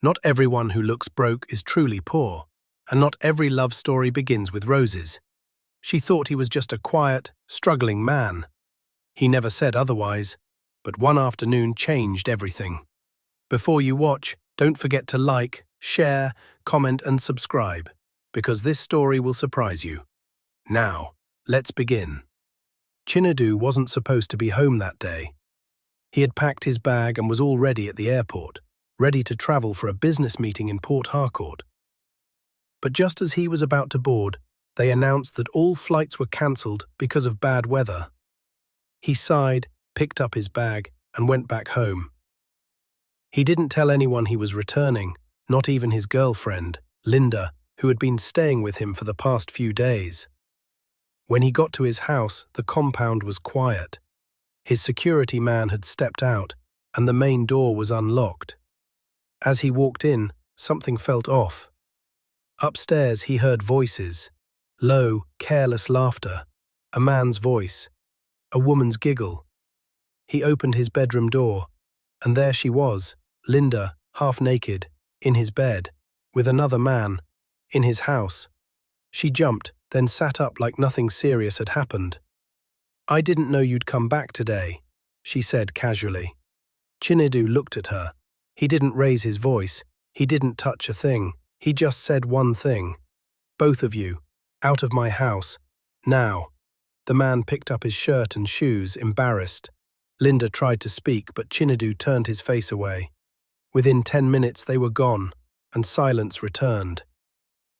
Not everyone who looks broke is truly poor, and not every love story begins with roses. She thought he was just a quiet, struggling man. He never said otherwise, but one afternoon changed everything. Before you watch, don't forget to like, share, comment and subscribe, because this story will surprise you. Now, let's begin. Chinedu wasn't supposed to be home that day. He had packed his bag and was all ready at the airport, ready to travel for a business meeting in Port Harcourt. But just as he was about to board, they announced that all flights were cancelled because of bad weather. He sighed, picked up his bag, and went back home. He didn't tell anyone he was returning, not even his girlfriend, Linda, who had been staying with him for the past few days. When he got to his house, the compound was quiet. His security man had stepped out, and the main door was unlocked. As he walked in, something felt off. Upstairs he heard voices, low, careless laughter, a man's voice, a woman's giggle. He opened his bedroom door, and there she was, Linda, half naked, in his bed, with another man, in his house. She jumped, then sat up like nothing serious had happened. "I didn't know you'd come back today," she said casually. Chinedu looked at her. He didn't raise his voice. He didn't touch a thing. He just said one thing. "Both of you, out of my house, now." The man picked up his shirt and shoes, embarrassed. Linda tried to speak, but Chinedu turned his face away. Within 10 minutes they were gone, and silence returned.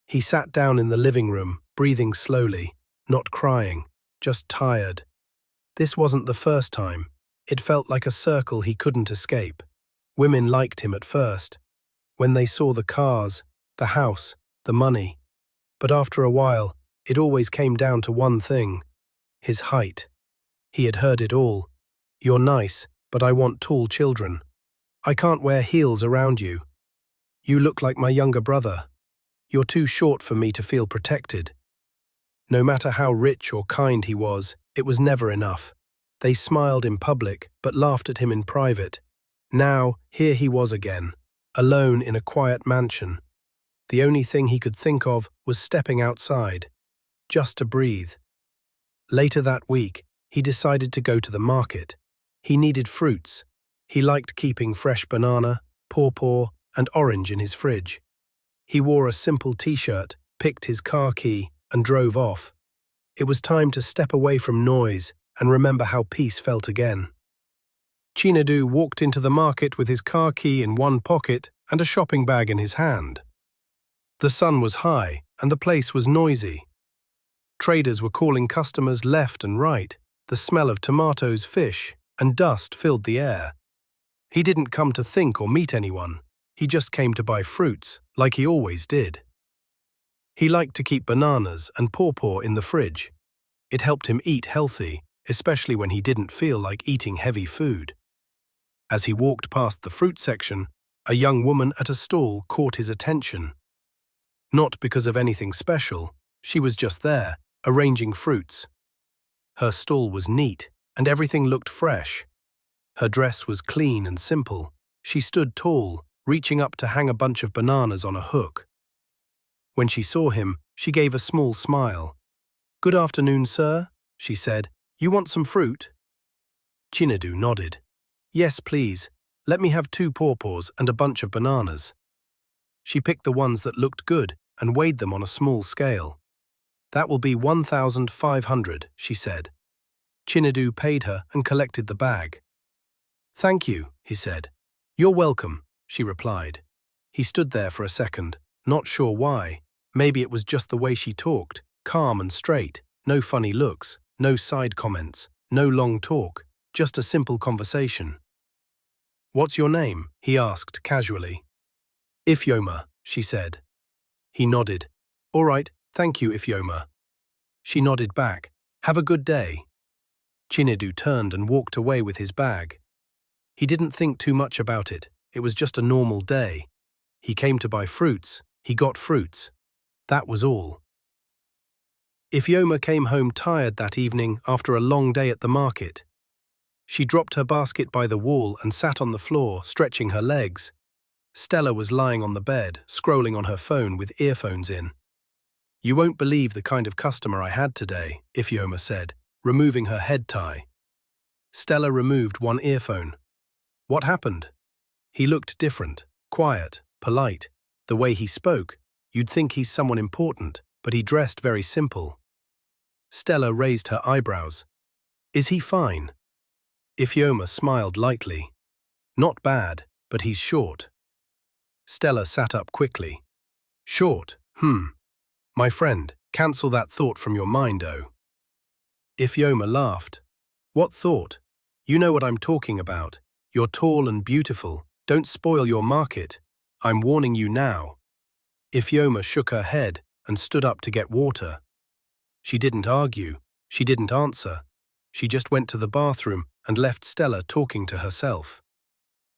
He sat down in the living room, breathing slowly, not crying, just tired. This wasn't the first time. It felt like a circle he couldn't escape. Women liked him at first, when they saw the cars, the house, the money. But after a while, it always came down to one thing: his height. He had heard it all. "You're nice, but I want tall children. I can't wear heels around you. You look like my younger brother. You're too short for me to feel protected." No matter how rich or kind he was, it was never enough. They smiled in public, but laughed at him in private. Now, here he was again, alone in a quiet mansion. The only thing he could think of was stepping outside, just to breathe. Later that week, he decided to go to the market. He needed fruits. He liked keeping fresh banana, pawpaw, and orange in his fridge. He wore a simple t-shirt, picked his car key, and drove off. It was time to step away from noise and remember how peace felt again. Chinedu walked into the market with his car key in one pocket and a shopping bag in his hand. The sun was high, and the place was noisy. Traders were calling customers left and right. The smell of tomatoes, fish, and dust filled the air. He didn't come to think or meet anyone. He just came to buy fruits, like he always did. He liked to keep bananas and pawpaw in the fridge. It helped him eat healthy, especially when he didn't feel like eating heavy food. As he walked past the fruit section, a young woman at a stall caught his attention. Not because of anything special, she was just there, arranging fruits. Her stall was neat, and everything looked fresh. Her dress was clean and simple. She stood tall, reaching up to hang a bunch of bananas on a hook. When she saw him, she gave a small smile. "Good afternoon, sir," she said. "You want some fruit?" Chinedu nodded. "Yes, please. Let me have 2 pawpaws and a bunch of bananas." She picked the ones that looked good and weighed them on a small scale. "That will be 1,500, she said. Chinedu paid her and collected the bag. "Thank you," he said. "You're welcome," she replied. He stood there for a second, not sure why. Maybe it was just the way she talked, calm and straight, no funny looks, no side comments, no long talk, just a simple conversation. "What's your name?" he asked casually. "Ifeoma," she said. He nodded. "All right, thank you, Ifeoma." She nodded back. "Have a good day." Chinedu turned and walked away with his bag. He didn't think too much about it. It was just a normal day. He came to buy fruits. He got fruits. That was all. Ifeoma came home tired that evening after a long day at the market. She dropped her basket by the wall and sat on the floor, stretching her legs. Stella was lying on the bed, scrolling on her phone with earphones in. "You won't believe the kind of customer I had today," Ifeoma said, removing her head tie. Stella removed one earphone. "What happened?" He looked different, quiet, polite. The way he spoke, you'd think he's someone important, but he dressed very simple. Stella raised her eyebrows. "Is he fine?" Ifeoma smiled lightly. "Not bad, but he's short." Stella sat up quickly. "Short, My friend, cancel that thought from your mind, oh." Ifeoma laughed. "What thought? You know what I'm talking about. You're tall and beautiful. Don't spoil your market. I'm warning you now." Ifeoma shook her head and stood up to get water. She didn't argue. She didn't answer. She just went to the bathroom and left Stella talking to herself.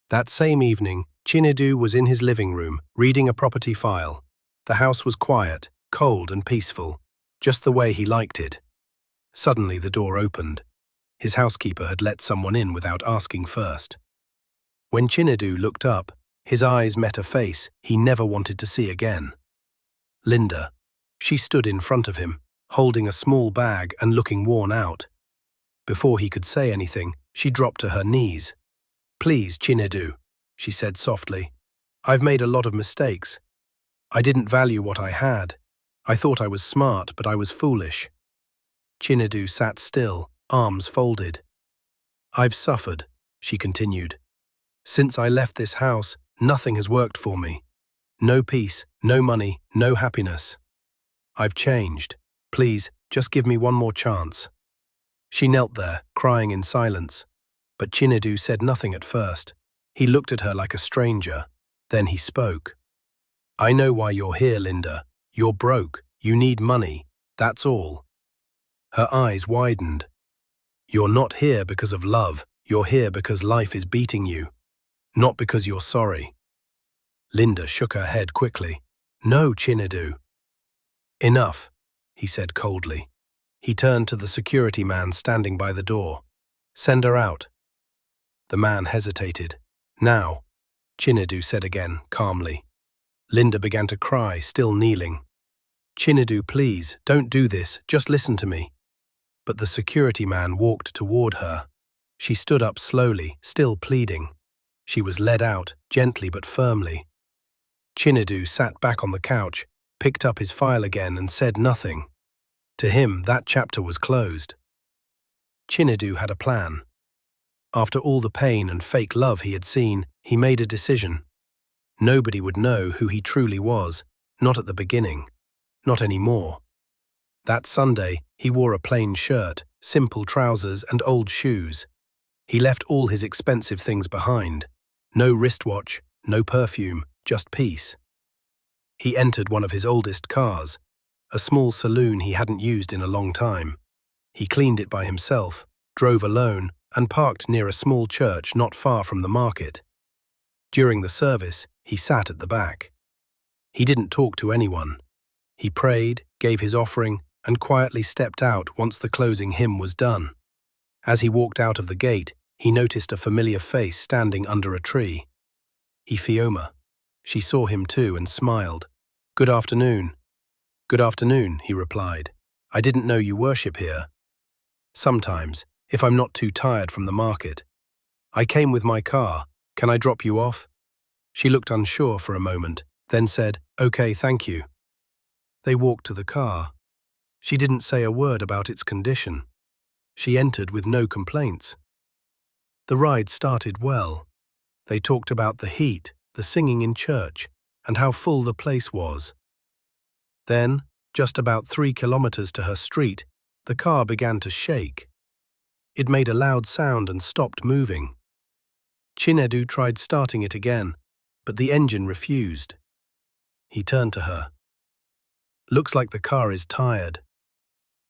That same evening, Chinedu was in his living room, reading a property file. The house was quiet, cold and peaceful, just the way he liked it. Suddenly the door opened. His housekeeper had let someone in without asking first. When Chinedu looked up, his eyes met a face he never wanted to see again. Linda. She stood in front of him, holding a small bag and looking worn out. Before he could say anything, she dropped to her knees. "Please, Chinedu," she said softly. "I've made a lot of mistakes. I didn't value what I had. I thought I was smart, but I was foolish." Chinedu sat still, arms folded. "I've suffered," she continued. "Since I left this house, nothing has worked for me. No peace, no money, no happiness. I've changed. Please, just give me one more chance." She knelt there, crying in silence. But Chinedu said nothing at first. He looked at her like a stranger. Then he spoke. "I know why you're here, Linda. You're broke. You need money. That's all." Her eyes widened. "You're not here because of love. You're here because life is beating you. Not because you're sorry." Linda shook her head quickly. "No, Chinedu." "Enough," he said coldly. He turned to the security man standing by the door. "Send her out." The man hesitated. "Now," Chinedu said again, calmly. Linda began to cry, still kneeling. "Chinedu, please, don't do this, just listen to me." But the security man walked toward her. She stood up slowly, still pleading. She was led out, gently but firmly. Chinedu sat back on the couch, picked up his file again and said nothing. To him, that chapter was closed. Chinedu had a plan. After all the pain and fake love he had seen, he made a decision. Nobody would know who he truly was, not at the beginning, not anymore. That Sunday, he wore a plain shirt, simple trousers and old shoes. He left all his expensive things behind. No wristwatch, no perfume, just peace. He entered one of his oldest cars, a small saloon he hadn't used in a long time. He cleaned it by himself, drove alone, and parked near a small church not far from the market. During the service, he sat at the back. He didn't talk to anyone. He prayed, gave his offering, and quietly stepped out once the closing hymn was done. As he walked out of the gate, he noticed a familiar face standing under a tree. Ifeoma. She saw him too and smiled. "Good afternoon." "Good afternoon," he replied. "I didn't know you worship here." "Sometimes, if I'm not too tired from the market." "I came with my car. Can I drop you off?" She looked unsure for a moment, then said, "Okay, thank you." They walked to the car. She didn't say a word about its condition. She entered with no complaints. The ride started well. They talked about the heat, the singing in church, and how full the place was. Then, just about 3 kilometers to her street, the car began to shake. It made a loud sound and stopped moving. Chinedu tried starting it again, but the engine refused. He turned to her. "Looks like the car is tired."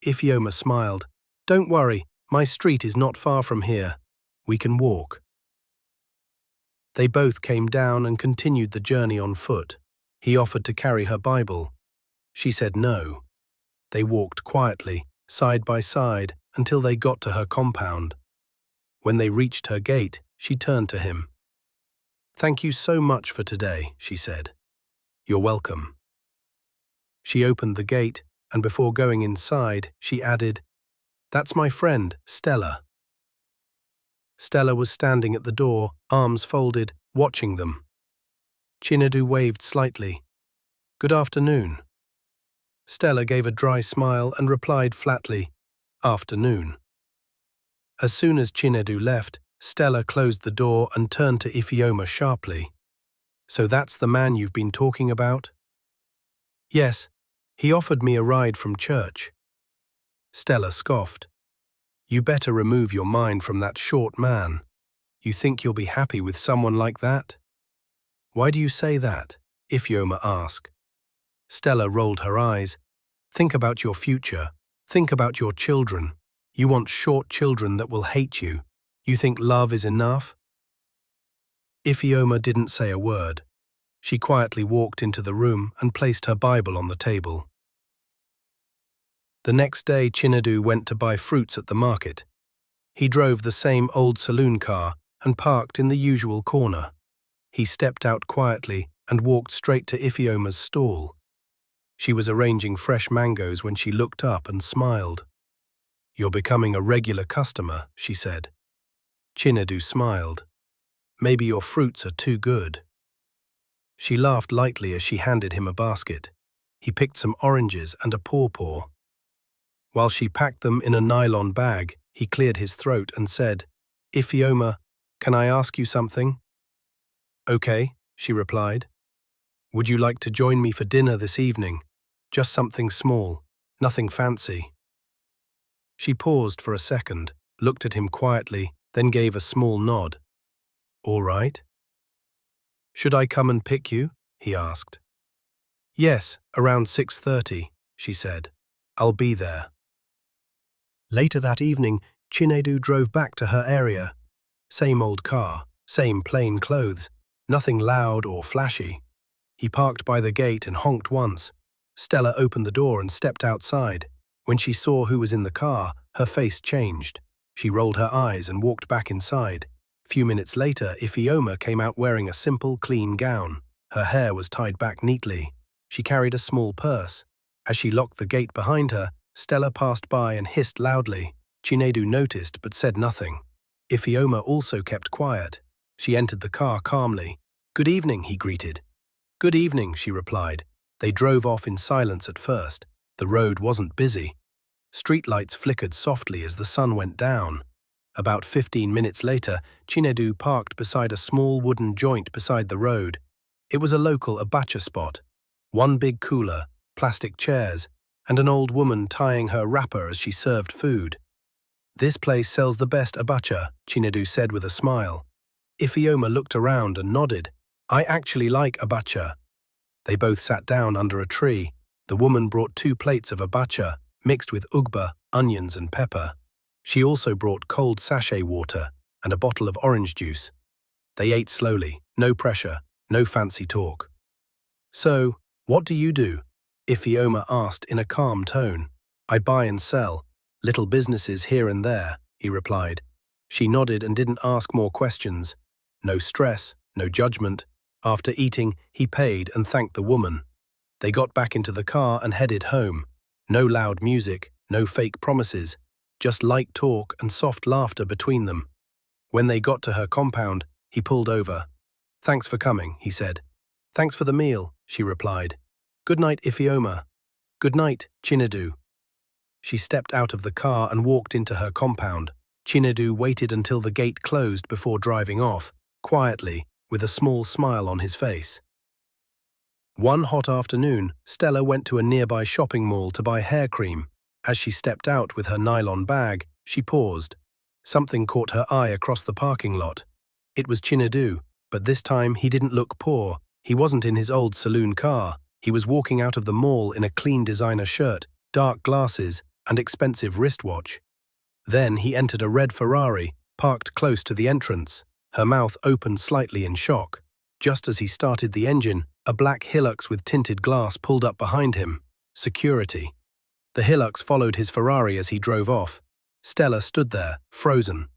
Ifeoma smiled. "Don't worry, my street is not far from here. We can walk." They both came down and continued the journey on foot. He offered to carry her Bible. She said no. They walked quietly, side by side, until they got to her compound. When they reached her gate, she turned to him. "Thank you so much for today," she said. "You're welcome." She opened the gate, and before going inside, she added, "That's my friend, Stella." Stella was standing at the door, arms folded, watching them. Chinedu waved slightly. "Good afternoon." Stella gave a dry smile and replied flatly, "Afternoon." As soon as Chinedu left, Stella closed the door and turned to Ifeoma sharply. "So that's the man you've been talking about?" "Yes, he offered me a ride from church." Stella scoffed. "You better remove your mind from that short man. You think you'll be happy with someone like that?" "Why do you say that?" Ifeoma asked. Stella rolled her eyes. "Think about your future. Think about your children. You want short children that will hate you. You think love is enough?" Ifeoma didn't say a word. She quietly walked into the room and placed her Bible on the table. The next day, Chinedu went to buy fruits at the market. He drove the same old saloon car and parked in the usual corner. He stepped out quietly and walked straight to Ifeoma's stall. She was arranging fresh mangoes when she looked up and smiled. "You're becoming a regular customer," she said. Chinedu smiled. "Maybe your fruits are too good." She laughed lightly as she handed him a basket. He picked some oranges and a pawpaw. While she packed them in a nylon bag, he cleared his throat and said, "Ifeoma, can I ask you something?" "Okay," she replied. "Would you like to join me for dinner this evening? Just something small, nothing fancy." She paused for a second, looked at him quietly, then gave a small nod. "All right." "Should I come and pick you?" he asked. "Yes, around 6:30, she said. "I'll be there." Later that evening, Chinedu drove back to her area. Same old car, same plain clothes, nothing loud or flashy. He parked by the gate and honked once. Stella opened the door and stepped outside. When she saw who was in the car, her face changed. She rolled her eyes and walked back inside. A few minutes later, Ifeoma came out wearing a simple, clean gown. Her hair was tied back neatly. She carried a small purse. As she locked the gate behind her, Stella passed by and hissed loudly. Chinedu noticed but said nothing. Ifeoma also kept quiet. She entered the car calmly. "Good evening," he greeted. "Good evening," she replied. They drove off in silence at first. The road wasn't busy. Streetlights flickered softly as the sun went down. About 15 minutes later, Chinedu parked beside a small wooden joint beside the road. It was a local abacha spot. One big cooler, plastic chairs, and an old woman tying her wrapper as she served food. "This place sells the best abacha," Chinedu said with a smile. Ifeoma looked around and nodded. "I actually like abacha." They both sat down under a tree. The woman brought 2 plates of abacha, mixed with ugba, onions and pepper. She also brought cold sachet water and a bottle of orange juice. They ate slowly, no pressure, no fancy talk. "So, what do you do?" Ifeoma asked in a calm tone. "I buy and sell. Little businesses here and there," he replied. She nodded and didn't ask more questions. No stress, no judgment. After eating, he paid and thanked the woman. They got back into the car and headed home. No loud music, no fake promises, just light talk and soft laughter between them. When they got to her compound, he pulled over. "Thanks for coming," he said. "Thanks for the meal," she replied. "Good night, Ifeoma." "Good night, Chinedu." She stepped out of the car and walked into her compound. Chinedu waited until the gate closed before driving off, quietly, with a small smile on his face. One hot afternoon, Stella went to a nearby shopping mall to buy hair cream. As she stepped out with her nylon bag, she paused. Something caught her eye across the parking lot. It was Chinedu, but this time he didn't look poor. He wasn't in his old saloon car. He was walking out of the mall in a clean designer shirt, dark glasses, and expensive wristwatch. Then he entered a red Ferrari, parked close to the entrance. Her mouth opened slightly in shock. Just as he started the engine, a black Hilux with tinted glass pulled up behind him. Security. The Hilux followed his Ferrari as he drove off. Stella stood there, frozen.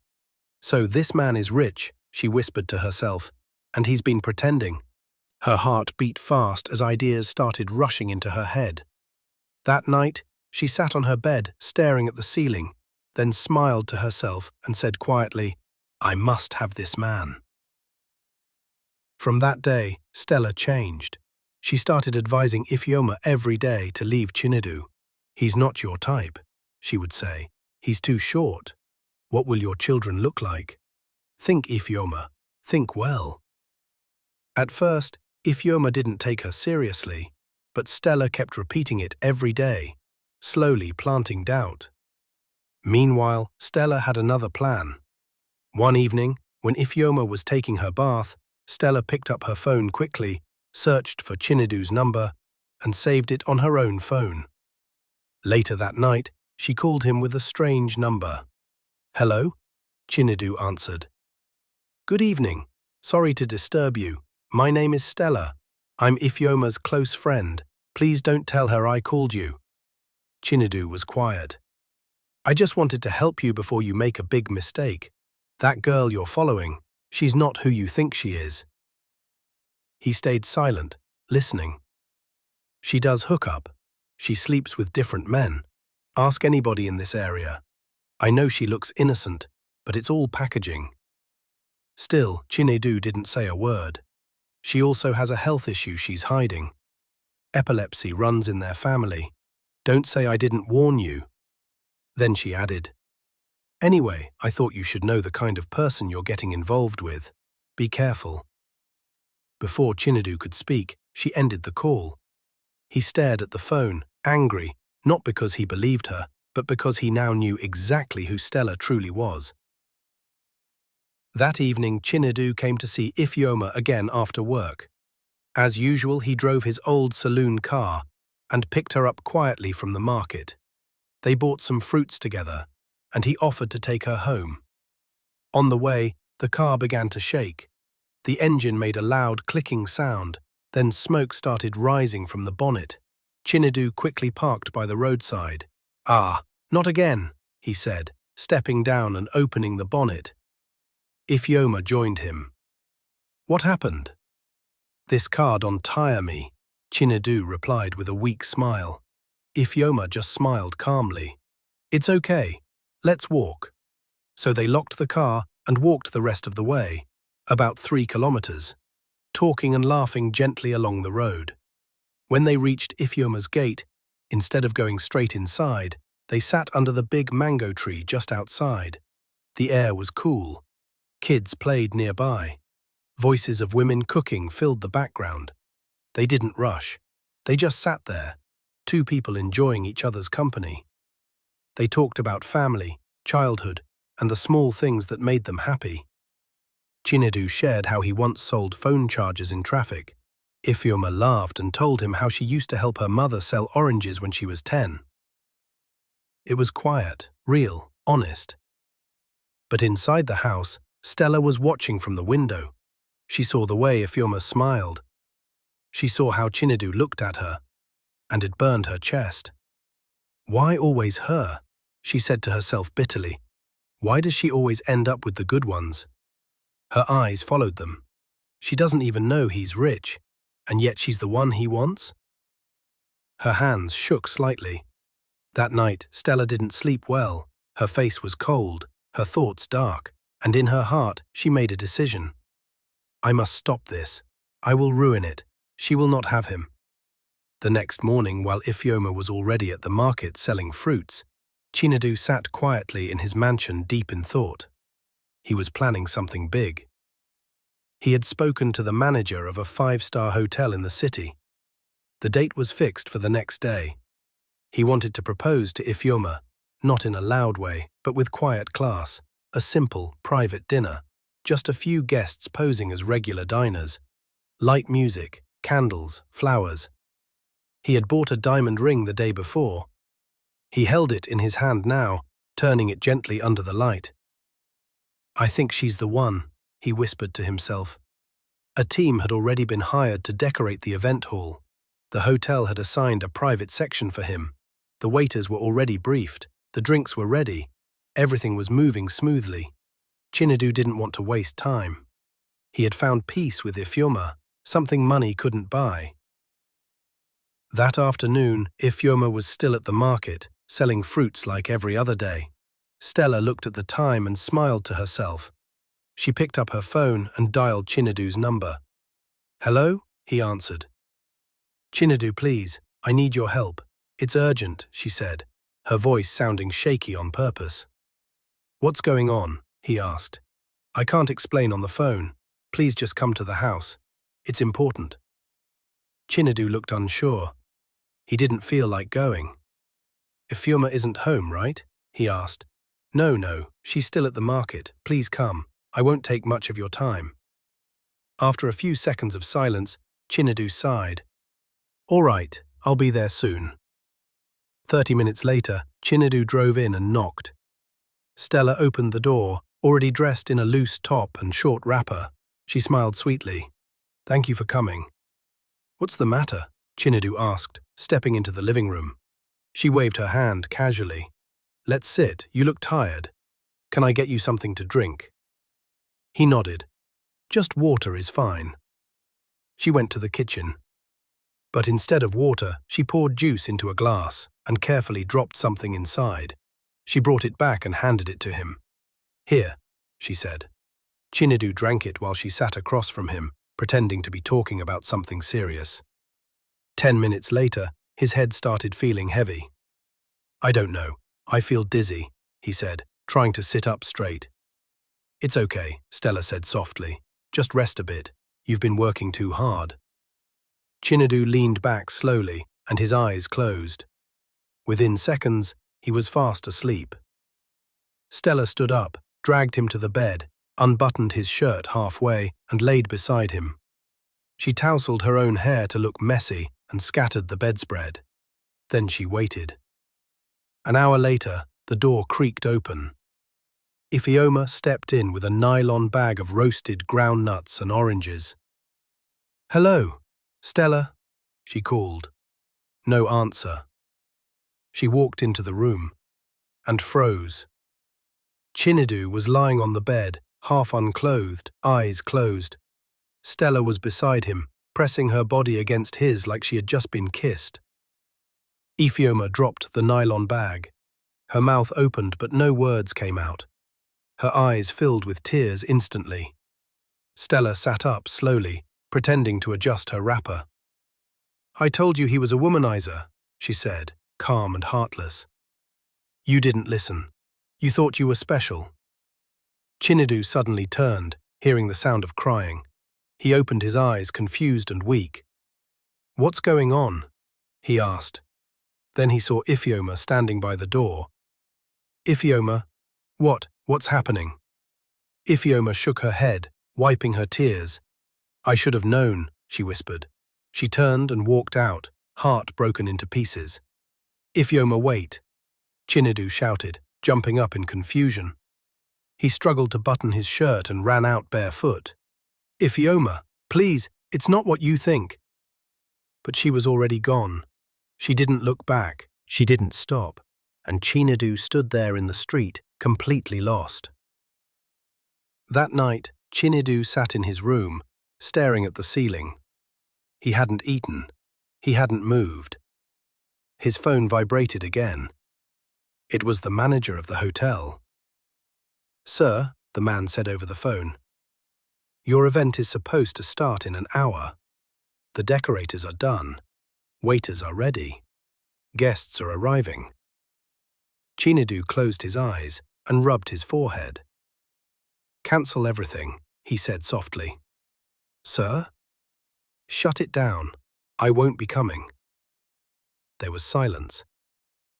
"So this man is rich," she whispered to herself. And he's been pretending. Her heart beat fast as ideas started rushing into her head. That night, she sat on her bed, staring at the ceiling, then smiled to herself and said quietly, "I must have this man." From that day, Stella changed. She started advising Ifeoma every day to leave Chinedu. "He's not your type," she would say. "He's too short. What will your children look like? Think, Ifeoma. Think well." At first, Ifeoma didn't take her seriously, but Stella kept repeating it every day, slowly planting doubt. Meanwhile, Stella had another plan. One evening, when Ifeoma was taking her bath, Stella picked up her phone quickly, searched for Chinedu's number, and saved it on her own phone. Later that night, she called him with a strange number. "Hello?" Chinedu answered. "Good evening. Sorry to disturb you. My name is Stella. I'm Ifeoma's close friend. Please don't tell her I called you." Chinedu was quiet. "I just wanted to help you before you make a big mistake. That girl you're following, she's not who you think she is." He stayed silent, listening. "She does hook up. She sleeps with different men. Ask anybody in this area. I know she looks innocent, but it's all packaging." Still, Chinedu didn't say a word. She also has a health issue she's hiding. Epilepsy runs in their family. Don't say I didn't warn you. Then she added, "Anyway, I thought you should know the kind of person you're getting involved with. Be careful." Before Chinedu could speak, she ended the call. He stared at the phone, angry, not because he believed her, but because he now knew exactly who Stella truly was. That evening, Chinedu came to see Ifeoma again after work. As usual, he drove his old saloon car and picked her up quietly from the market. They bought some fruits together, and he offered to take her home. On the way, the car began to shake. The engine made a loud clicking sound, then smoke started rising from the bonnet. Chinedu quickly parked by the roadside. "Ah, not again," he said, stepping down and opening the bonnet. Ifeoma joined him. "What happened?" "This car don't tire me," Chinedu replied with a weak smile. Ifeoma just smiled calmly. "It's okay. Let's walk." So they locked the car and walked the rest of the way, about 3 kilometers, talking and laughing gently along the road. When they reached Ifeoma's gate, instead of going straight inside, they sat under the big mango tree just outside. The air was cool. Kids played nearby. Voices of women cooking filled the background. They didn't rush. They just sat there, 2 people enjoying each other's company. They talked about family, childhood, and the small things that made them happy. Chinedu shared how he once sold phone chargers in traffic. Ifeoma laughed and told him how she used to help her mother sell oranges when she was 10. It was quiet, real, honest. But inside the house, Stella was watching from the window. She saw the way Ifeoma smiled. She saw how Chinedu looked at her, and it burned her chest. "Why always her?" she said to herself bitterly. "Why does she always end up with the good ones?" Her eyes followed them. She doesn't even know he's rich, and yet she's the one he wants? Her hands shook slightly. That night, Stella didn't sleep well. Her face was cold, her thoughts dark, and in her heart, she made a decision. "I must stop this. I will ruin it. She will not have him." The next morning, while Ifeoma was already at the market selling fruits, Chinedu sat quietly in his mansion deep in thought. He was planning something big. He had spoken to the manager of a 5-star hotel in the city. The date was fixed for the next day. He wanted to propose to Ifeoma, not in a loud way, but with quiet class, a simple, private dinner, just a few guests posing as regular diners, light music, candles, flowers. He had bought a diamond ring the day before. He held it in his hand now, turning it gently under the light. "I think she's the one," he whispered to himself. A team had already been hired to decorate the event hall. The hotel had assigned a private section for him. The waiters were already briefed. The drinks were ready. Everything was moving smoothly. Chinedu didn't want to waste time. He had found peace with Ifeoma, something money couldn't buy. That afternoon, Ifeoma was still at the market, selling fruits like every other day. Stella looked at the time and smiled to herself. She picked up her phone and dialed Chinedu's number. "Hello?" he answered. "Chinedu, please, I need your help. It's urgent," she said, her voice sounding shaky on purpose. "What's going on?" he asked. "I can't explain on the phone. Please just come to the house. It's important." Chinedu looked unsure. He didn't feel like going. "Ifeoma isn't home, right?" he asked. No, she's still at the market. Please come. I won't take much of your time." After a few seconds of silence, Chinedu sighed. "All right, I'll be there soon." 30 minutes later, Chinedu drove in and knocked. Stella opened the door, already dressed in a loose top and short wrapper. She smiled sweetly. "Thank you for coming." "What's the matter?" Chinedu asked, stepping into the living room. She waved her hand casually. "Let's sit, you look tired. Can I get you something to drink?" He nodded. "Just water is fine." She went to the kitchen. But instead of water, she poured juice into a glass and carefully dropped something inside. She brought it back and handed it to him. "Here," she said. Chinedu drank it while she sat across from him, pretending to be talking about something serious. 10 minutes later, his head started feeling heavy. "I don't know. I feel dizzy," he said, trying to sit up straight. "It's okay," Stella said softly. "Just rest a bit. You've been working too hard." Chinedu leaned back slowly, and his eyes closed. Within seconds, he was fast asleep. Stella stood up, dragged him to the bed, unbuttoned his shirt halfway, and laid beside him. She tousled her own hair to look messy and scattered the bedspread. Then she waited. An hour later, the door creaked open. Ifeoma stepped in with a nylon bag of roasted ground nuts and oranges. "Hello, Stella," she called. No answer. She walked into the room and froze. Chinedu was lying on the bed, half unclothed, eyes closed. Stella was beside him, pressing her body against his like she had just been kissed. Ifeoma dropped the nylon bag. Her mouth opened, but no words came out. Her eyes filled with tears instantly. Stella sat up slowly, pretending to adjust her wrapper. "I told you he was a womanizer," she said, calm and heartless. "You didn't listen. You thought you were special." Chinedu suddenly turned, hearing the sound of crying. He opened his eyes, confused and weak. "What's going on?" he asked. Then he saw Ifeoma standing by the door. "Ifeoma, what's happening?" Ifeoma shook her head, wiping her tears. "I should have known," she whispered. She turned and walked out, heart broken into pieces. "Ifeoma, wait!" Chinedu shouted, jumping up in confusion. He struggled to button his shirt and ran out barefoot. "Ifeoma, please, it's not what you think." But she was already gone. She didn't look back, she didn't stop, and Chinedu stood there in the street, completely lost. That night, Chinedu sat in his room, staring at the ceiling. He hadn't eaten. He hadn't moved. His phone vibrated again. It was the manager of the hotel. "Sir," the man said over the phone, "your event is supposed to start in an hour. The decorators are done. Waiters are ready. Guests are arriving." Chinedu closed his eyes and rubbed his forehead. "Cancel everything," he said softly. "Sir?" "Shut it down. I won't be coming." There was silence.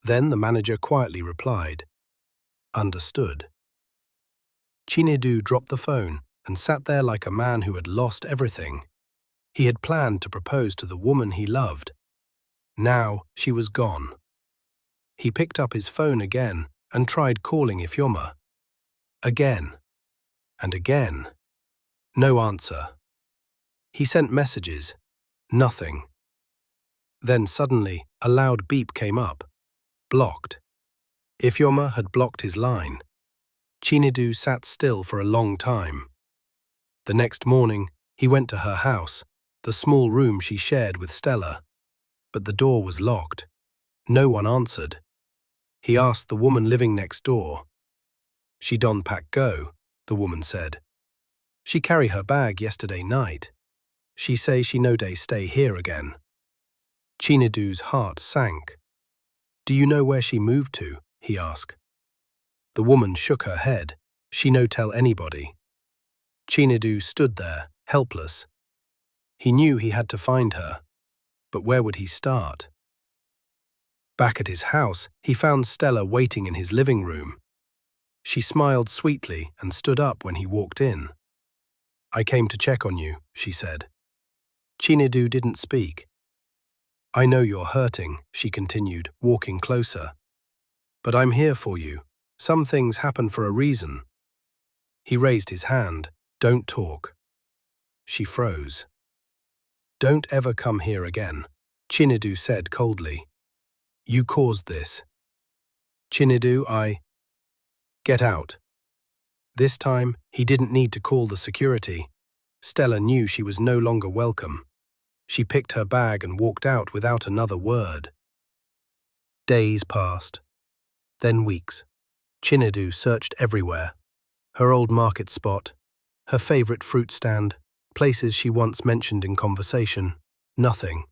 Then the manager quietly replied, "Understood." Chinedu dropped the phone and sat there like a man who had lost everything. He had planned to propose to the woman he loved. Now she was gone. He picked up his phone again and tried calling Ifeoma. Again and again. No answer. He sent messages. Nothing. Then suddenly a loud beep came up. Blocked. Ifeoma had blocked his line. Chinedu sat still for a long time. The next morning, he went to her house, the small room she shared with Stella. But the door was locked. No one answered. He asked the woman living next door. "She don't pack go," the woman said. "She carry her bag yesterday night. She say she no day stay here again." Chinedu's heart sank. "Do you know where she moved to?" he asked. The woman shook her head. "She no tell anybody." Chinedu stood there, helpless. He knew he had to find her, but where would he start? Back at his house, he found Stella waiting in his living room. She smiled sweetly and stood up when he walked in. "I came to check on you," she said. Chinedu didn't speak. "I know you're hurting," she continued, walking closer. "But I'm here for you. Some things happen for a reason." He raised his hand. "Don't talk." She froze. "Don't ever come here again," Chinedu said coldly. "You caused this." "Chinedu, Get out." This time, he didn't need to call the security. Stella knew she was no longer welcome. She picked her bag and walked out without another word. Days passed. Then weeks. Chinedu searched everywhere. Her old market spot, her favorite fruit stand, places she once mentioned in conversation. Nothing.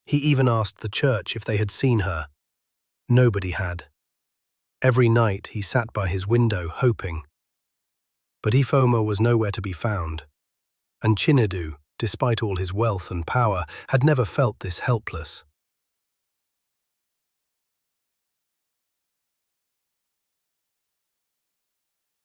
He even asked the church if they had seen her. Nobody had. Every night he sat by his window hoping. But Ifeoma was nowhere to be found. And Chinedu, despite all his wealth and power, had never felt this helpless.